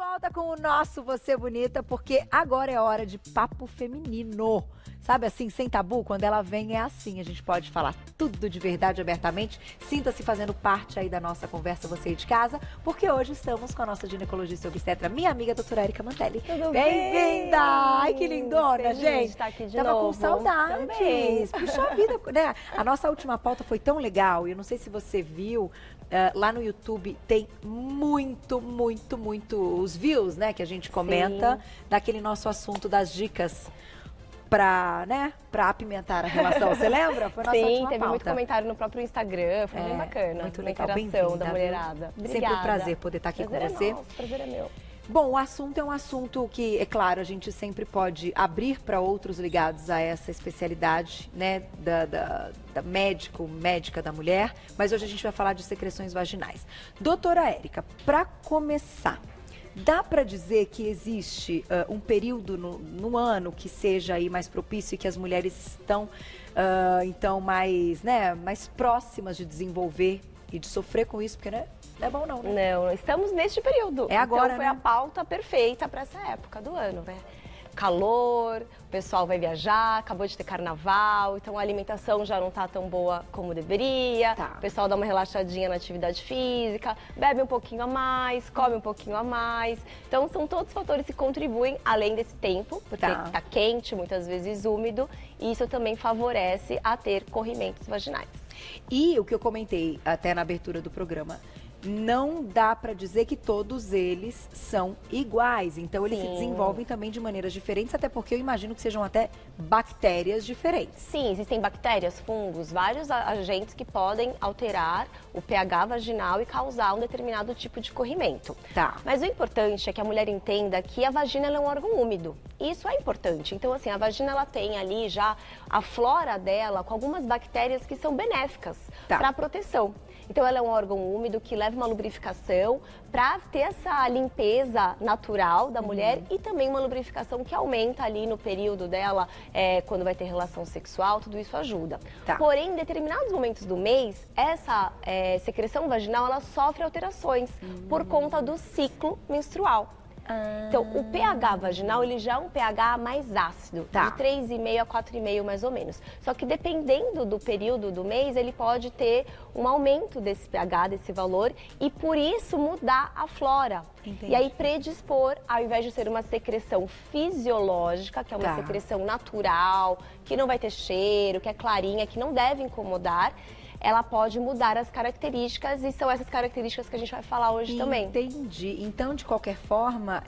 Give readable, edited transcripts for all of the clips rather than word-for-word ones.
volta com o nosso Você Bonita, porque agora é hora de papo feminino. Sabe assim, sem tabu? Quando ela vem é assim, a gente pode falar tudo de verdade abertamente. Sinta-se fazendo parte aí da nossa conversa, você aí de casa, porque hoje estamos com a nossa ginecologista e obstetra, minha amiga doutora Érica Mantelli. Tudo bem-vinda! Ai, que lindona, Feliz gente! de estar aqui de Tava novo. com saudades. Também. Puxa vida, né? A nossa última pauta foi tão legal, e eu não sei se você viu, lá no YouTube tem muitos views, né? Que a gente comenta daquele nosso assunto das dicas pra apimentar a relação. Você lembra? Foi a nossa última Sim, teve pauta. muito comentário no próprio Instagram, foi bem bacana. Muito legal, a interação da mulherada. Sempre um prazer poder estar aqui com você. Nosso, prazer é meu. Bom, o assunto é um assunto que, é claro, a gente sempre pode abrir para outros ligados a essa especialidade, né, da médica da mulher, mas hoje a gente vai falar de secreções vaginais. Doutora Érica, para começar, dá para dizer que existe um período no ano que seja aí mais propício e que as mulheres estão, então, mais próximas de desenvolver e de sofrer com isso, porque, né? Não é bom não, né? Não, estamos neste período. É agora, então foi a pauta perfeita para essa época do ano, né? Calor, o pessoal vai viajar, acabou de ter carnaval, então a alimentação já não tá tão boa como deveria. Tá. O pessoal dá uma relaxadinha na atividade física, bebe um pouquinho a mais, come um pouquinho a mais. Então são todos fatores que contribuem, além desse tempo, porque tá quente, muitas vezes úmido, e isso também favorece a ter corrimentos vaginais. E o que eu comentei até na abertura do programa, não dá para dizer que todos eles são iguais. Então, eles se desenvolvem também de maneiras diferentes, até porque eu imagino que sejam até bactérias diferentes. Sim, existem bactérias, fungos, vários agentes que podem alterar o pH vaginal e causar um determinado tipo de corrimento. Tá. Mas o importante é que a mulher entenda que a vagina ela é um órgão úmido. Isso é importante. Então, assim, a vagina ela tem ali já a flora dela com algumas bactérias que são benéficas para a proteção. Então, ela é um órgão úmido que leva uma lubrificação para ter essa limpeza natural da mulher e também uma lubrificação que aumenta ali no período dela, quando vai ter relação sexual, tudo isso ajuda. Tá. Porém, em determinados momentos do mês, essa secreção vaginal ela sofre alterações por conta do ciclo menstrual. Então, o pH vaginal, ele já é um pH mais ácido, de 3,5 a 4,5 mais ou menos. Só que dependendo do período do mês, ele pode ter um aumento desse pH, desse valor, e por isso mudar a flora. Entendi. E aí predispor, ao invés de ser uma secreção fisiológica, que é uma secreção natural, que não vai ter cheiro, que é clarinha, que não deve incomodar, ela pode mudar as características e são essas características que a gente vai falar hoje também. Entendi. Então, de qualquer forma,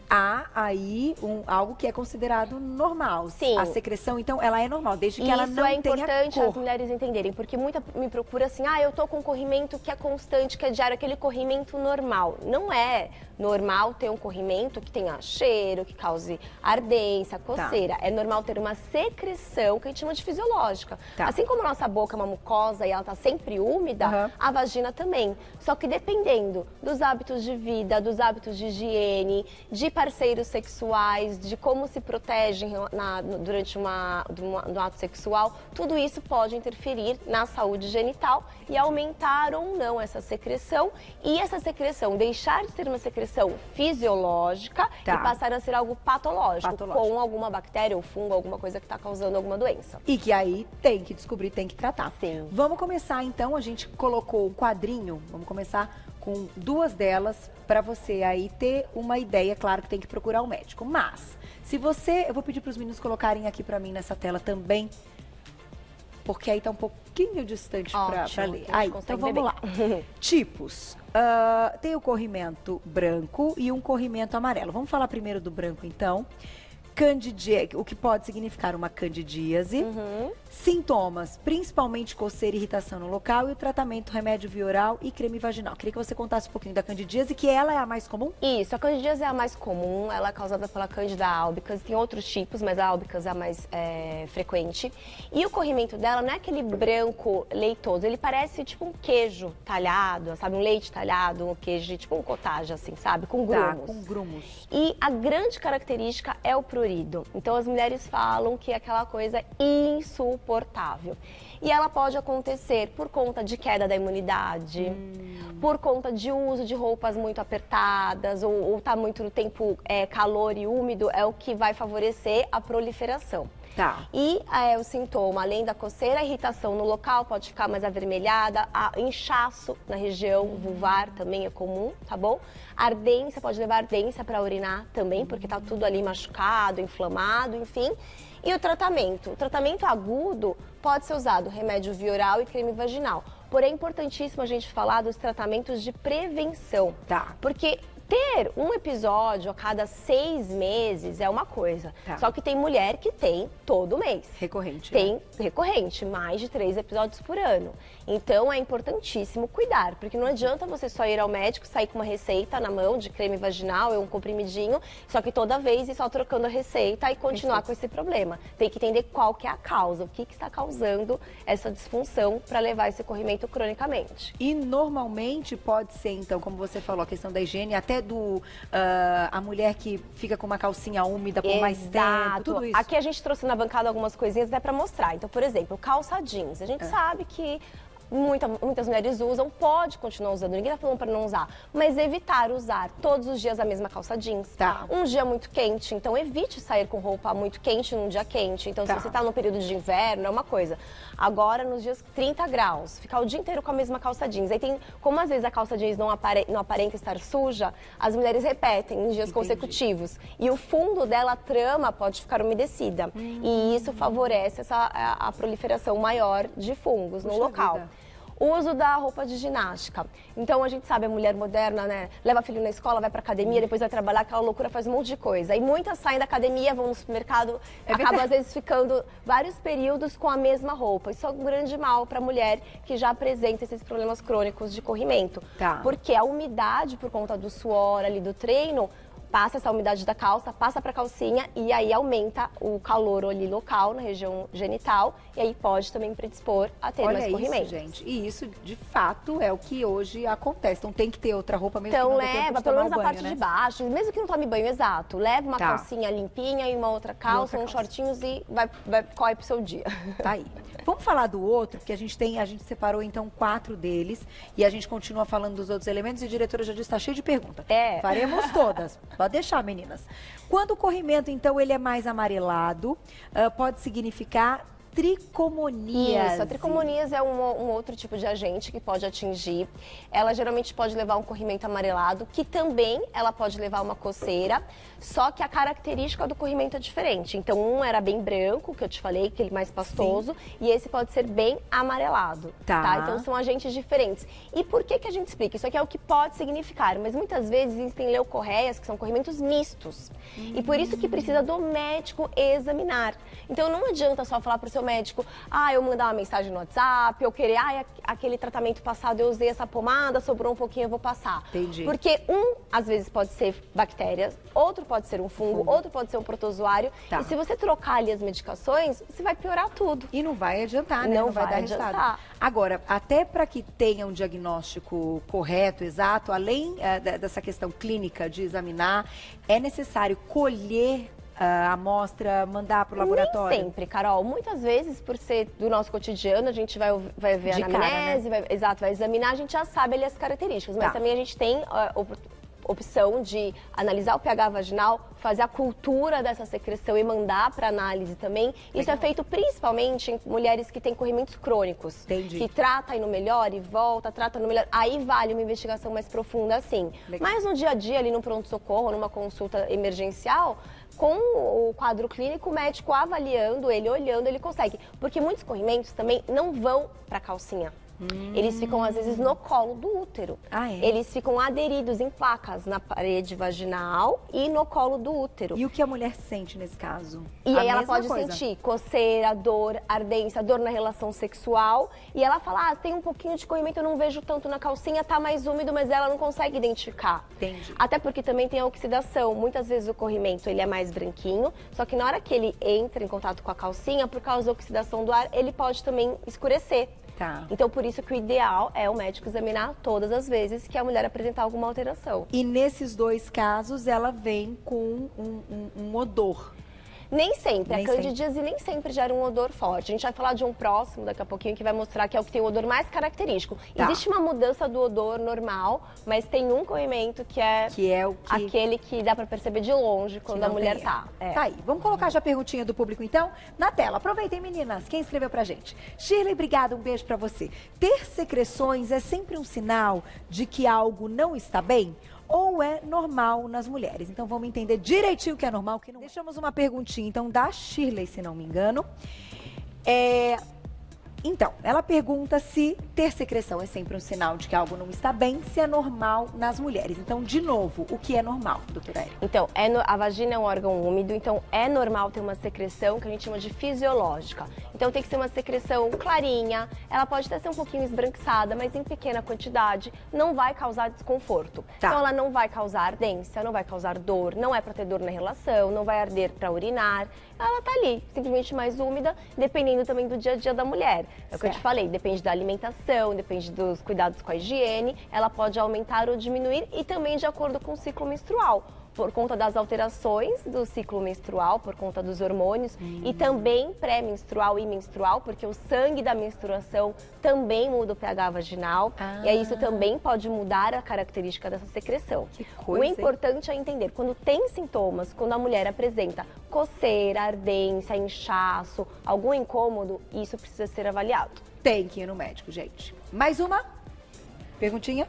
há aí algo que é considerado normal. Sim. A secreção, então, ela é normal, desde que ela não tenha cor. Isso é importante as mulheres entenderem, porque muita me procura assim, eu tô com um corrimento que é constante, que é diário, aquele corrimento normal. Não é normal ter um corrimento que tenha cheiro, que cause ardência, coceira. É normal ter uma secreção que a gente chama de fisiológica. Assim como a nossa boca é uma mucosa e ela tá sempre úmida, a vagina também. Só que dependendo dos hábitos de vida, dos hábitos de higiene, de parceiros sexuais, de como se protegem durante um ato sexual, tudo isso pode interferir na saúde genital e aumentar ou não essa secreção. E essa secreção deixar de ser uma secreção fisiológica e passar a ser algo patológico, com alguma bactéria ou fungo, alguma coisa que está causando alguma doença. E que aí tem que descobrir, tem que tratar. Sim. Vamos começar então, a gente colocou um quadrinho, vamos começar com duas delas para você aí ter uma ideia. Claro que tem que procurar um médico, mas se você, eu vou pedir para os meninos colocarem aqui para mim nessa tela também, porque aí tá um pouquinho distante para ler. Aí, então vamos lá. Tipos. Tem o corrimento branco e um corrimento amarelo. Vamos falar primeiro do branco, então. Candidíase, o que pode significar uma candidíase. Sintomas, principalmente coceira e irritação no local, e o tratamento, remédio via oral e creme vaginal. Queria que você contasse um pouquinho da candidíase, que ela é a mais comum? Isso, a candidíase é a mais comum, ela é causada pela Candida albicans, tem outros tipos, mas a albicans é a mais frequente. E o corrimento dela não é aquele branco leitoso, ele parece tipo um queijo talhado, sabe, um leite talhado, um queijo, tipo um cottage, assim, sabe, com grumos. Com grumos. E a grande característica é o prurido. Então as mulheres falam que é aquela coisa insuportável. E ela pode acontecer por conta de queda da imunidade, por conta de uso de roupas muito apertadas, ou tá muito no tempo calor e úmido, é o que vai favorecer a proliferação. Tá. E o sintoma, além da coceira, a irritação no local pode ficar mais avermelhada, inchaço na região vulvar também é comum, tá bom? Ardência, pode levar ardência para urinar também, porque tá tudo ali machucado, inflamado, enfim. E o tratamento agudo pode ser usado remédio via oral e creme vaginal. Porém, é importantíssimo a gente falar dos tratamentos de prevenção. Tá. Porque ter um episódio a cada 6 meses é uma coisa. Tá. Só que tem mulher que tem todo mês. Recorrente. Tem recorrente, mais de 3 episódios por ano. Então é importantíssimo cuidar, porque não adianta você só ir ao médico, sair com uma receita na mão de creme vaginal ou um comprimidinho, só que toda vez ir só trocando a receita e continuar com esse problema. Tem que entender qual que é a causa, o que está causando essa disfunção para levar esse corrimento cronicamente. E normalmente pode ser, então, como você falou, a questão da higiene, até a mulher que fica com uma calcinha úmida por mais tempo, tudo isso. Aqui a gente trouxe na bancada algumas coisinhas até para mostrar. Então, por exemplo, calça jeans. A gente sabe que muitas mulheres usam, pode continuar usando, ninguém tá falando para não usar, mas evitar usar todos os dias a mesma calça jeans. Tá. Um dia muito quente, então evite sair com roupa muito quente num dia quente. Então, Tá. se você tá no período de inverno, é uma coisa. Agora, nos dias 30 graus, ficar o dia inteiro com a mesma calça jeans. Aí tem, como às vezes a calça jeans não aparenta estar suja, as mulheres repetem em dias consecutivos. E o fundo dela, a trama, pode ficar umedecida. E isso favorece a proliferação maior de fungos no local. Vida. O uso da roupa de ginástica. Então, a gente sabe, a mulher moderna, né? Leva filho na escola, vai pra academia, depois vai trabalhar, aquela loucura, faz um monte de coisa. E muitas saem da academia, vão no supermercado, acabam às vezes ficando vários períodos com a mesma roupa. Isso é um grande mal pra mulher que já apresenta esses problemas crônicos de corrimento. Tá. Porque a umidade, por conta do suor ali do treino, passa essa umidade da calça, passa para a calcinha e aí aumenta o calor ali local, na região genital, e aí pode também predispor a ter mais corrimento. Olha isso, gente. E isso, de fato, é o que hoje acontece. Então tem que ter outra roupa mesmo Então que não dê tempo leva, de pelo tomar menos o a banho, parte né? de baixo, mesmo que não tome banho, exato. Leva uma Tá. calcinha limpinha e uma outra calça, uns shortinhos e corre pro seu dia. Tá aí. Vamos falar do outro, porque a gente separou então 4 deles e a gente continua falando dos outros elementos e a diretora já disse, está cheio de perguntas. Faremos todas. Pode deixar, meninas. Quando o corrimento, então, ele é mais amarelado, pode significar tricomoníase. Isso, a tricomoníase é um outro tipo de agente que pode atingir. Ela geralmente pode levar um corrimento amarelado, que também ela pode levar uma coceira, só que a característica do corrimento é diferente. Então, um era bem branco, que eu te falei, aquele mais pastoso, e esse pode ser bem amarelado. Tá. Então, são agentes diferentes. E por que a gente explica? Isso aqui é o que pode significar, mas muitas vezes existem leucorreias, que são corrimentos mistos. E por isso que precisa do médico examinar. Então, não adianta só falar para o seu médico, eu mandar uma mensagem no WhatsApp, eu querer, aquele tratamento passado eu usei essa pomada, sobrou um pouquinho, eu vou passar. Entendi. Porque às vezes pode ser bactérias, outro pode ser um fungo, outro pode ser um protozoário. Tá. E se você trocar ali as medicações, você vai piorar tudo. E não vai adiantar, né? Não vai vai dar adiantar. resultado. Agora, até para que tenha um diagnóstico correto, exato, além dessa questão clínica de examinar, é necessário colher a amostra, mandar para o laboratório? Nem sempre, Carol. Muitas vezes, por ser do nosso cotidiano, a gente vai ver De a cara, anamnese, né? vai examinar, a gente já sabe ali as características. Mas Tá. também a gente tem opção de analisar o pH vaginal, fazer a cultura dessa secreção e mandar para análise também. Isso é feito principalmente em mulheres que têm corrimentos crônicos. Entendi. Que trata e não melhora e volta, trata no melhor. Aí vale uma investigação mais profunda, assim. Legal. Mas no dia a dia, ali no pronto-socorro, numa consulta emergencial, com o quadro clínico, o médico avaliando ele, olhando, ele consegue. Porque muitos corrimentos também não vão para a calcinha. Eles ficam, às vezes, no colo do útero. Ah, é? Eles ficam aderidos em placas na parede vaginal e no colo do útero. E o que a mulher sente nesse caso? E A aí ela mesma pode coisa. sentir coceira, dor, ardência, dor na relação sexual. E ela fala, tem um pouquinho de corrimento, eu não vejo tanto na calcinha, tá mais úmido, mas ela não consegue identificar. Entendi. Até porque também tem a oxidação. Muitas vezes o corrimento, ele é mais branquinho, só que na hora que ele entra em contato com a calcinha, por causa da oxidação do ar, ele pode também escurecer. Tá. Então, por isso que o ideal é o médico examinar todas as vezes que a mulher apresentar alguma alteração. E nesses 2 casos, ela vem com um odor. Nem sempre. Nem A candidíase nem sempre gera um odor forte. A gente vai falar de um próximo daqui a pouquinho que vai mostrar que é o que tem o odor mais característico. Tá. Existe uma mudança do odor normal, mas tem um corrimento que é o que... aquele que dá pra perceber de longe quando a mulher tá. Tá aí. Vamos colocar já a perguntinha do público, então, na tela. Aproveitem, meninas. Quem escreveu pra gente? Shirley, obrigada. Um beijo pra você. Ter secreções é sempre um sinal de que algo não está bem? Ou é normal nas mulheres? Então vamos entender direitinho o que é normal, o que não é. Deixamos uma perguntinha, então, da Shirley, se não me engano. Então, ela pergunta se ter secreção é sempre um sinal de que algo não está bem, se é normal nas mulheres. Então, de novo, o que é normal, doutora Érica? Então, a vagina é um órgão úmido, então é normal ter uma secreção que a gente chama de fisiológica. Então, tem que ser uma secreção clarinha, ela pode até ser um pouquinho esbranquiçada, mas em pequena quantidade, não vai causar desconforto. Tá. Então, ela não vai causar ardência, não vai causar dor, não é pra ter dor na relação, não vai arder pra urinar. Ela tá ali, simplesmente mais úmida, dependendo também do dia a dia da mulher. É o que eu te falei, depende da alimentação, depende dos cuidados com a higiene, ela pode aumentar ou diminuir e também de acordo com o ciclo menstrual. Por conta das alterações do ciclo menstrual, por conta dos hormônios e também pré-menstrual e menstrual, porque o sangue da menstruação também muda o pH vaginal e aí isso também pode mudar a característica dessa secreção. Que coisa, o importante é entender, quando tem sintomas, quando a mulher apresenta coceira, ardência, inchaço, algum incômodo, isso precisa ser avaliado. Tem que ir no médico, gente. Mais uma perguntinha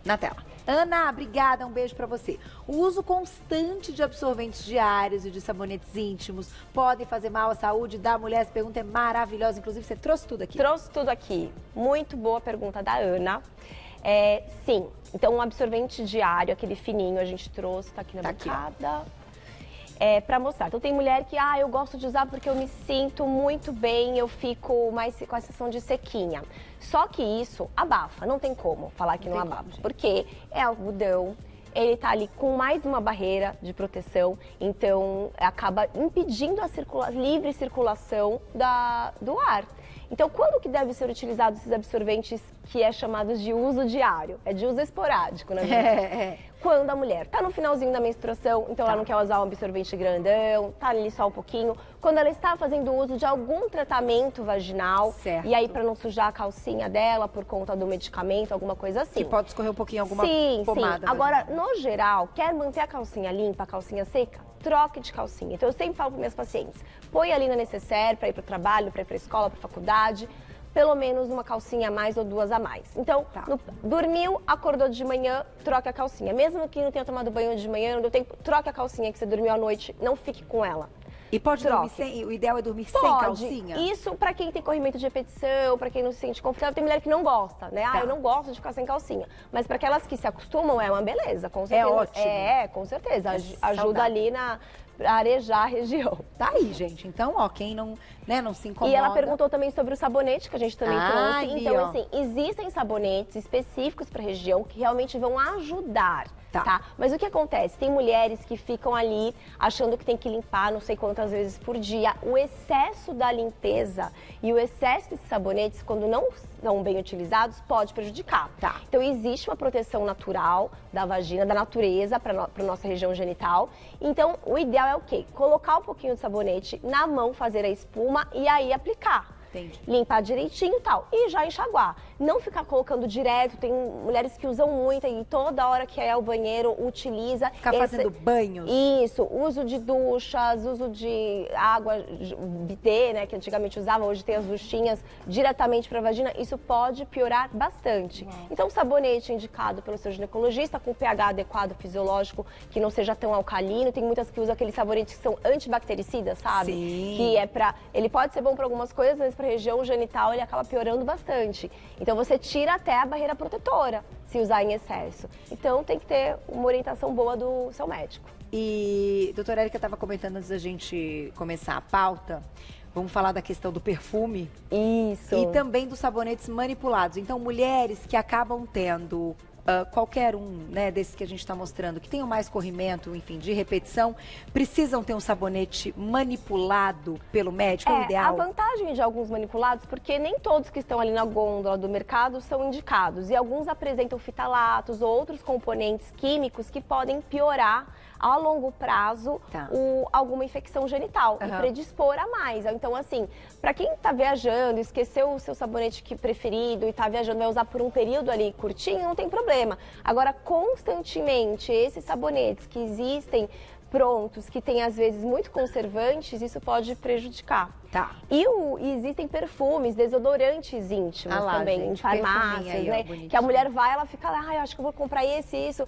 na tela. Ana, obrigada, um beijo pra você. O uso constante de absorventes diários e de sabonetes íntimos podem fazer mal à saúde da mulher? Essa pergunta é maravilhosa, inclusive você trouxe tudo aqui. Trouxe tudo aqui. Muito boa pergunta da Ana. Sim, então um absorvente diário, aquele fininho, a gente trouxe, tá aqui na bancada. Pra mostrar. Então tem mulher que, eu gosto de usar porque eu me sinto muito bem, eu fico mais com a sensação de sequinha. Só que isso abafa, não tem como falar que não abafa, porque é algodão, ele tá ali com mais uma barreira de proteção, então acaba impedindo a livre circulação do ar. Então, quando que deve ser utilizado esses absorventes que é chamados de uso diário? É de uso esporádico, né? Quando a mulher tá no finalzinho da menstruação, então ela não quer usar um absorvente grandão, tá ali só um pouquinho. Quando ela está fazendo uso de algum tratamento vaginal, e aí para não sujar a calcinha dela por conta do medicamento, alguma coisa assim. Que pode escorrer um pouquinho alguma pomada. Sim. Agora, no geral, quer manter a calcinha limpa, a calcinha seca? Troque de calcinha. Então eu sempre falo para minhas pacientes, põe ali na necessaire para ir para o trabalho, para ir para a escola, para a faculdade, pelo menos uma calcinha a mais ou duas a mais. Então, dormiu, acordou de manhã, troque a calcinha. Mesmo que não tenha tomado banho de manhã, não deu tempo, troque a calcinha que você dormiu à noite, não fique com ela. E pode dormir sem, o ideal é dormir sem calcinha? Isso pra quem tem corrimento de repetição, pra quem não se sente confortável. Tem mulher que não gosta, né? Eu não gosto de ficar sem calcinha. Mas pra aquelas que se acostumam, é uma beleza, com certeza. É ótimo. Com certeza. Ajuda ali a arejar a região. Tá aí, gente. Então, quem não se incomoda. E ela perguntou também sobre o sabonete, que a gente também trouxe. Então, assim, existem sabonetes específicos pra região que realmente vão ajudar. Tá? Mas o que acontece? Tem mulheres que ficam ali achando que tem que limpar não sei quantas vezes por dia. O excesso da limpeza e o excesso desses sabonetes, quando não são bem utilizados, pode prejudicar. Então existe uma proteção natural da vagina, da natureza para nossa região genital. Então o ideal é o quê? Colocar um pouquinho de sabonete na mão, fazer a espuma e aí aplicar. Entendi. Limpar direitinho e tal. E já enxaguar. Não ficar colocando direto. Tem mulheres que usam muito e toda hora que é ao banheiro utiliza. Ficar fazendo banhos. Isso. Uso de duchas, uso de água, bidê, né? Que antigamente usava, hoje tem as duchinhas diretamente para a vagina. Isso pode piorar bastante. Então, sabonete indicado pelo seu ginecologista com pH adequado, fisiológico, que não seja tão alcalino. Tem muitas que usam aqueles sabonetes que são antibactericidas, sabe? Sim. Que é pra... Ele pode ser bom para algumas coisas, mas para a região genital ele acaba piorando bastante. Então você tira até a barreira protetora se usar em excesso. Então tem que ter uma orientação boa do seu médico. E doutora Érica estava comentando antes da gente começar a pauta, vamos falar da questão do perfume. Isso. E também dos sabonetes manipulados. Então mulheres que acabam tendo qualquer um, né, desses que a gente está mostrando, que tenham mais corrimento, enfim, de repetição, precisam ter um sabonete manipulado pelo médico? É o ideal? A vantagem de alguns manipulados, porque nem todos que estão ali na gôndola do mercado são indicados. E alguns apresentam fitalatos ou outros componentes químicos que podem piorar a longo prazo alguma infecção genital e predispor a mais. Então, assim, para quem está viajando, esqueceu o seu sabonete preferido e está viajando, vai usar por um período ali curtinho, não tem problema. Agora, constantemente, esses sabonetes que existem prontos, que tem às vezes muito conservantes, isso pode prejudicar. Tá. E existem perfumes, desodorantes íntimos também, gente, em farmácias, aí, né? Que a mulher vai, ela fica lá, eu acho que eu vou comprar isso.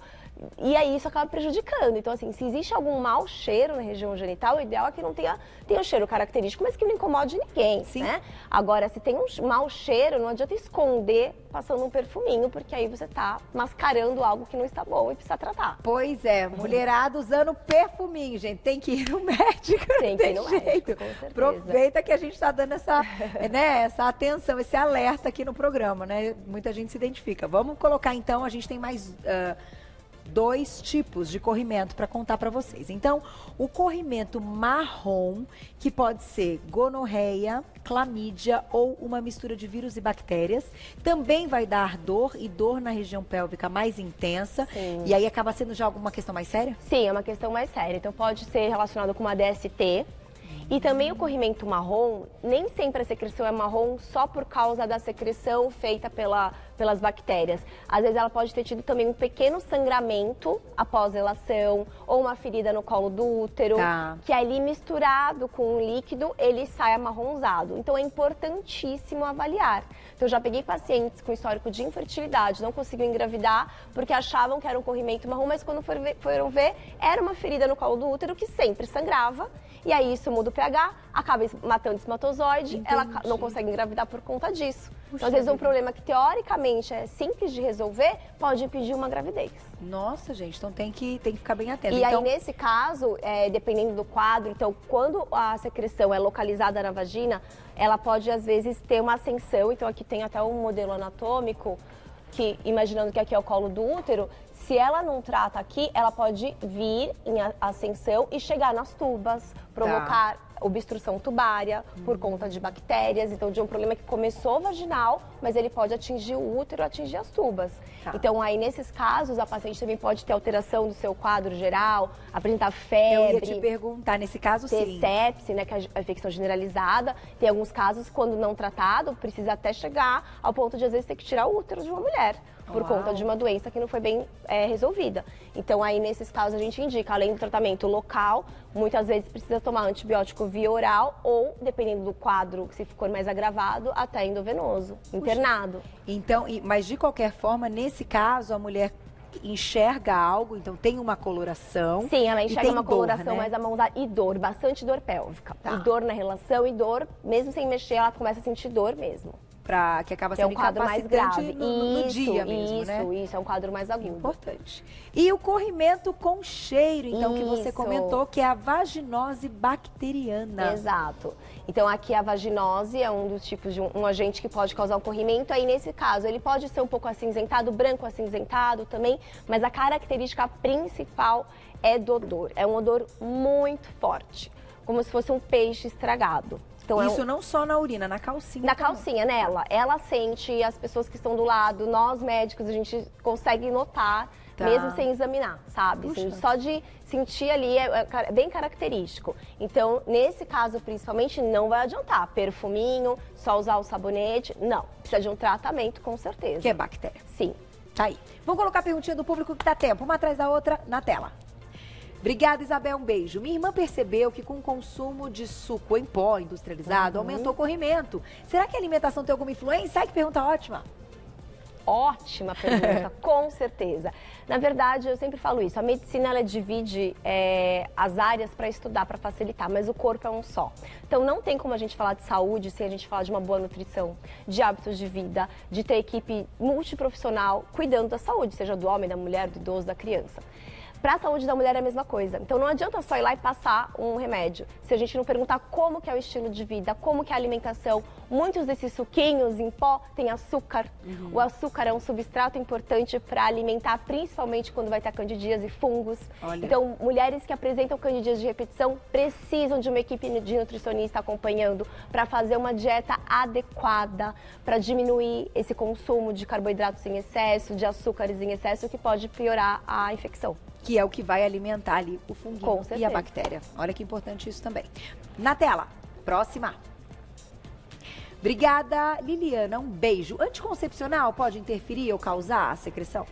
E aí isso acaba prejudicando. Então, assim, se existe algum mau cheiro na região genital, o ideal é que não tenha um cheiro característico, mas que não incomode ninguém, né? Agora, se tem um mau cheiro, não adianta esconder passando um perfuminho, porque aí você tá mascarando algo que não está bom e precisa tratar. Pois é, mulherada usando perfuminho, gente. Tem que ir no médico, tem que ir no médico, com certeza. Aproveita que a gente está dando essa, né, essa atenção, esse alerta aqui no programa, né? Muita gente se identifica. Vamos colocar, então, a gente tem mais... 2 tipos de corrimento para contar para vocês. Então, o corrimento marrom, que pode ser gonorreia, clamídia ou uma mistura de vírus e bactérias, também vai dar dor e dor na região pélvica mais intensa. Sim. E aí acaba sendo já alguma questão mais séria? Sim, é uma questão mais séria. Então, pode ser relacionado com uma DST. E também o corrimento marrom, nem sempre a secreção é marrom só por causa da secreção feita pelas bactérias. Às vezes ela pode ter tido também um pequeno sangramento após relação ou uma ferida no colo do útero, que ali misturado com o líquido, ele sai amarronzado. Então é importantíssimo avaliar. Então eu já peguei pacientes com histórico de infertilidade, não conseguiam engravidar porque achavam que era um corrimento marrom, mas quando foram ver, era uma ferida no colo do útero que sempre sangrava. E aí isso muda o pH, acaba matando o espermatozoide, ela não consegue engravidar por conta disso. Então, às vezes, um problema que teoricamente é simples de resolver pode impedir uma gravidez. Nossa, gente, então tem que ficar bem atento. E aí, nesse caso, dependendo do quadro, então, quando a secreção é localizada na vagina, ela pode, às vezes, ter uma ascensão. Então, aqui tem até um modelo anatômico, que, imaginando que aqui é o colo do útero, se ela não trata aqui, ela pode vir em ascensão e chegar nas tubas, provocar obstrução tubária por conta de bactérias. Então, de um problema que começou vaginal, mas ele pode atingir o útero, atingir as tubas. Então, aí, nesses casos, a paciente também pode ter alteração do seu quadro geral, apresentar febre. Eu ia te perguntar, nesse caso, sim. Ter sepse, né, que é a infecção generalizada. Tem alguns casos, quando não tratado, precisa até chegar ao ponto de, às vezes, ter que tirar o útero de uma mulher. Por conta de uma doença que não foi bem resolvida. Então, aí, nesses casos, a gente indica, além do tratamento local, muitas vezes precisa tomar antibiótico via oral ou, dependendo do quadro, se for mais agravado, até endovenoso, internado. Então, mas de qualquer forma, nesse caso, a mulher enxerga algo, então tem uma coloração. Sim, ela enxerga uma coloração, dor, né? mais amonzada e dor, bastante dor pélvica. E dor na relação e dor, mesmo sem mexer, ela começa a sentir dor mesmo. Que acaba sendo um quadro mais grave no dia mesmo, né? Isso, é um quadro mais agudo. Importante. E o corrimento com cheiro, então, que você comentou, que é a vaginose bacteriana. Exato. Então, aqui a vaginose é um dos tipos de um agente que pode causar um corrimento. Aí, nesse caso, ele pode ser um pouco acinzentado, branco acinzentado também, mas a característica principal é do odor. É um odor muito forte, como se fosse um peixe estragado. Então, isso não só na urina, na calcinha. Na calcinha, nela. Ela sente, as pessoas que estão do lado, nós médicos, a gente consegue notar, mesmo sem examinar, sabe? Assim, só de sentir ali é bem característico. Então, nesse caso, principalmente, não vai adiantar. Perfuminho, só usar o sabonete, não. Precisa de um tratamento, com certeza. Que é bactéria. Sim. Tá aí. Vamos colocar a perguntinha do público que dá tempo, uma atrás da outra, na tela. Obrigada, Isabel, um beijo. Minha irmã percebeu que com o consumo de suco em pó industrializado, aumentou o corrimento. Será que a alimentação tem alguma influência? Ai, que pergunta ótima. Ótima pergunta, com certeza. Na verdade, eu sempre falo isso, a medicina ela divide as áreas para estudar, para facilitar, mas o corpo é um só. Então não tem como a gente falar de saúde sem a gente falar de uma boa nutrição, de hábitos de vida, de ter equipe multiprofissional cuidando da saúde, seja do homem, da mulher, do idoso, da criança. Para a saúde da mulher é a mesma coisa. Então não adianta só ir lá e passar um remédio. Se a gente não perguntar como que é o estilo de vida, como que é a alimentação, muitos desses suquinhos em pó têm açúcar. O açúcar é um substrato importante para alimentar, principalmente quando vai ter candidíase e fungos. Olha. Então, mulheres que apresentam candidíase de repetição precisam de uma equipe de nutricionista acompanhando para fazer uma dieta adequada, para diminuir esse consumo de carboidratos em excesso, de açúcares em excesso, que pode piorar a infecção. Que é o que vai alimentar ali o funguinho e a bactéria. Olha que importante isso também. Na tela, próxima. Obrigada, Liliana. Um beijo. Anticoncepcional pode interferir ou causar a secreção?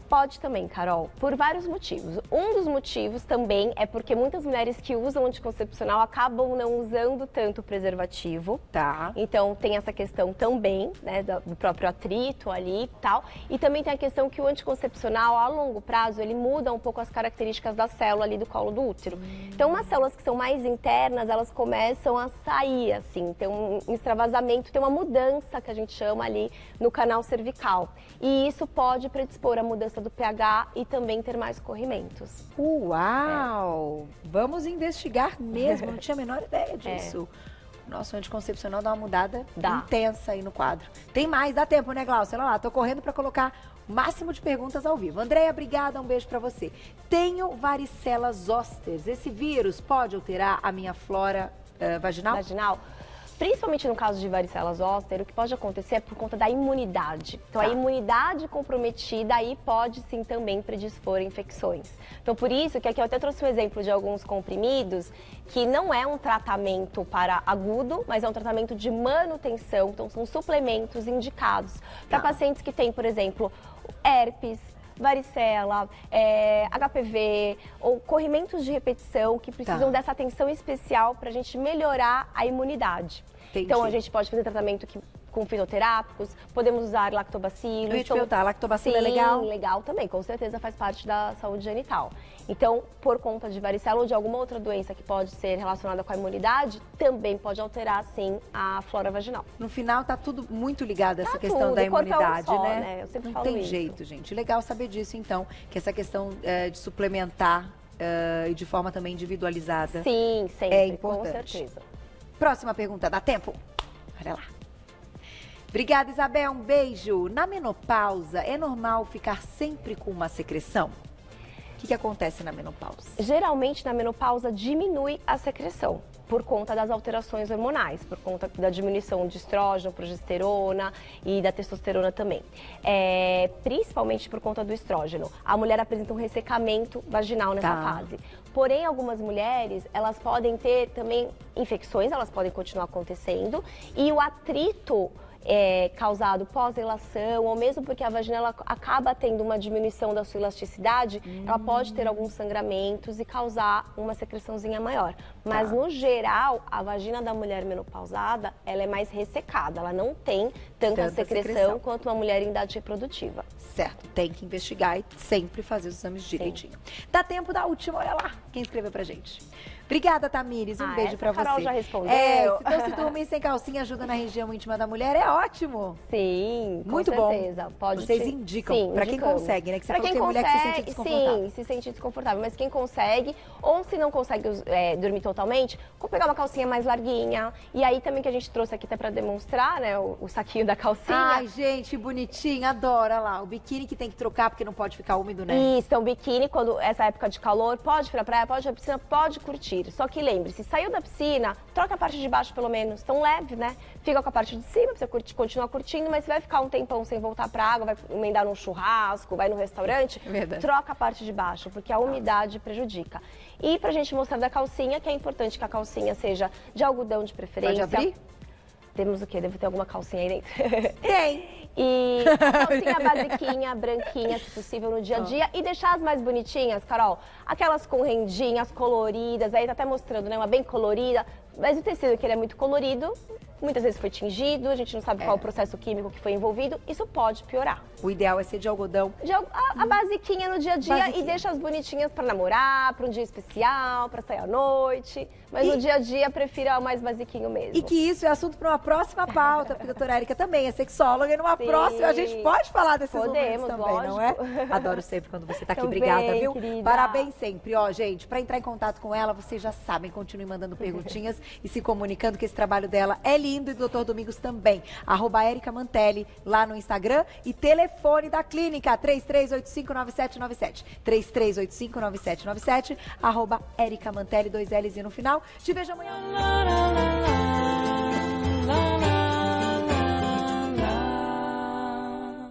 Pode também, Carol, por vários motivos. Um dos motivos também é porque muitas mulheres que usam anticoncepcional acabam não usando tanto preservativo. Tá. Então tem essa questão também, né, do próprio atrito ali e tal. E também tem a questão que o anticoncepcional, a longo prazo, ele muda um pouco as características da célula ali do colo do útero. Então umas células que são mais internas, elas começam a sair, assim, tem um extravasamento, tem uma mudança que a gente chama ali no canal cervical. E isso pode predispor a mudança do pH e também ter mais corrimentos. Uau! Vamos investigar mesmo, não tinha a menor ideia disso. Nosso anticoncepcional dá uma mudada intensa aí no quadro. Tem mais, dá tempo, né, Glaucia? Olha lá, tô correndo para colocar o máximo de perguntas ao vivo. Andréia, obrigada, um beijo para você. Tenho varicela zoster. Esse vírus pode alterar a minha flora vaginal? Principalmente no caso de varicela zoster, o que pode acontecer é por conta da imunidade. Então, a imunidade comprometida aí pode sim também predispor infecções. Então, por isso que aqui eu até trouxe um exemplo de alguns comprimidos que não é um tratamento para agudo, mas é um tratamento de manutenção. Então, são suplementos indicados para pacientes que têm, por exemplo, herpes, varicela, HPV ou corrimentos de repetição que precisam dessa atenção especial para a gente melhorar a imunidade. Entendi. Então, a gente pode fazer tratamento com fitoterápicos, podemos usar lactobacilos. Eu ia te perguntar, lactobacilo é legal? Sim, legal também, com certeza faz parte da saúde genital. Então, por conta de varicela ou de alguma outra doença que pode ser relacionada com a imunidade, também pode alterar, sim, a flora vaginal. No final, tá tudo muito ligado a essa questão da imunidade, né? Eu sempre Não falo tem isso. jeito, gente. Legal saber disso, então, que essa questão de suplementar e de forma também individualizada sim, sempre, é importante. Com certeza. Próxima pergunta, dá tempo? Olha lá. Obrigada, Isabel. Um beijo. Na menopausa, é normal ficar sempre com uma secreção? O que acontece na menopausa? Geralmente, na menopausa, diminui a secreção por conta das alterações hormonais, por conta da diminuição de estrógeno, progesterona e da testosterona também. Principalmente por conta do estrógeno. A mulher apresenta um ressecamento vaginal nessa fase. Porém, algumas mulheres, elas podem ter também infecções, elas podem continuar acontecendo, e o atrito causado pós-relação, ou mesmo porque a vagina ela acaba tendo uma diminuição da sua elasticidade, ela pode ter alguns sangramentos e causar uma secreçãozinha maior. Mas, no geral, a vagina da mulher menopausada, ela é mais ressecada, ela não tem tanta secreção quanto uma mulher em idade reprodutiva. Certo, tem que investigar e sempre fazer os exames direitinho. Dá tempo da última, olha lá, quem escreveu pra gente. Obrigada, Tamires, um beijo pra você. A Carol já respondeu. Se dormir sem calcinha ajuda na região íntima da mulher, é ótimo. Sim, com muito certeza. Bom. Vocês indicam, pra quem consegue, né? Que você falou que tem mulher que se sente desconfortável. Sim, se sente desconfortável, mas quem consegue, ou se não consegue dormir totalmente, vou pegar uma calcinha mais larguinha. E aí também que a gente trouxe aqui até pra demonstrar, né, o saquinho da calcinha. Ai, gente, bonitinho, adoro, olha lá. O biquíni que tem que trocar porque não pode ficar úmido, né? Isso, então biquíni, quando essa época de calor, pode ir pra praia, pode ir pra piscina, pode curtir. Só que lembre-se, saiu da piscina, troca a parte de baixo pelo menos, tão leve, né? Fica com a parte de cima, pra você continuar curtindo, mas você vai ficar um tempão sem voltar pra água, vai emendar num churrasco, vai no restaurante, troca a parte de baixo, porque a umidade prejudica. E pra gente mostrar da calcinha, que é importante que a calcinha seja de algodão de preferência. Pode abrir? Temos o quê? Deve ter alguma calcinha aí dentro. Tem! E a calcinha basiquinha, branquinha, se possível, no dia a dia. E deixar as mais bonitinhas, Carol. Aquelas com rendinhas coloridas, aí tá até mostrando, né? Uma bem colorida. Mas o tecido que ele é muito colorido, muitas vezes foi tingido, a gente não sabe qual o processo químico que foi envolvido, isso pode piorar. O ideal é ser de algodão. A basiquinha no dia a dia Basiquinha. e deixa as bonitinhas pra namorar, pra um dia especial, pra sair à noite. Mas no dia a dia, prefira o mais basiquinho mesmo. E que isso é assunto para uma próxima pauta, porque a doutora Érica também é sexóloga e numa Sim. próxima a gente pode falar desses momentos Podemos, também, lógico. não é? Adoro sempre quando você tá aqui. Também, Obrigada, viu? querida. Parabéns sempre. Ó, gente, para entrar em contato com ela, vocês já sabem, continue mandando perguntinhas e se comunicando, que esse trabalho dela é lindo, e do Dr. Domingos também. @Érica Mantelli lá no Instagram, e telefone da clínica 33859797. 33859797, @Érica Mantelli, 2 L's no final. Te vejo amanhã.